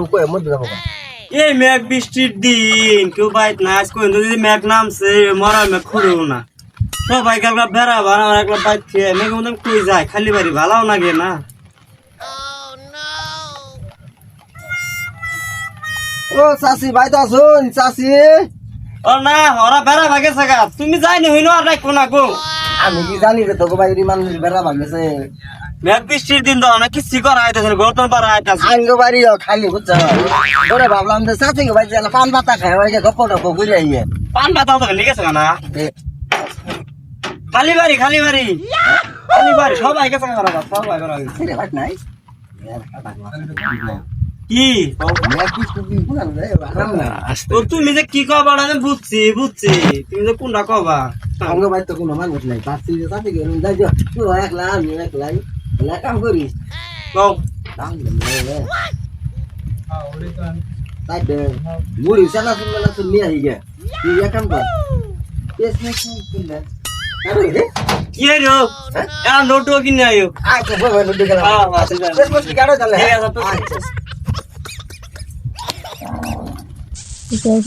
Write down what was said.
কই মধ্যে যাবো এই মেঘ বৃষ্টির দিন কেউ বাইক না আজ কই যদি মেঘ নামছে মরা মেঘ খুঁড়েও না সবাই কালকা বেড়া ভাড়া একলা বাইক খেয়ে মেঘ মধ্যে কই যায় খালি বাড়ি ভালাও লাগে না ও চাচি ভাই তো আসুন চাচি ও না ওরা বেড়া ভাগে থাকা তুমি যাইনি হইনো আর রাখো না গো আমি কি জানি রে তোকে বাইরে মানুষ বেড়া ভাগেছে মেঘ বৃষ্টির দিন তো অনেক কিছু করা আইতেছে গৌতম পাড়া আইতেছে আঙ্গ বাড়ি খালি বুঝছো ওরে ভাবলাম যে চাচিকে ভাই যে পান পাতা খায় ওই যে গপ্প টপ্প ঘুরে আইয়ে পান পাতাও তো লিখেছে না খালি বাড়ি খালি বাড়ি খালি বাড়ি সবাই গেছে সবাই করা রে ভাই নাই কি ও তুমি যে কি কবা আমি বুঝছি বুঝছি তুমি যে কোনটা কবা আঙ্গ বাড়ি তো কোনো মানুষ নাই চাচি চাচিকে যাই তুই একলা আমি একলাই কাম করিস কও তাই মুড়ি চানা শুনলে তুই নিয়ে আই গে তুই এক কাম কর পেস না শুনলে কি রে এ নোটো কিনে আইও আচ্ছা বাবা লুডু খেলা পেস মস্তি কাটো তাহলে ঠিক আছে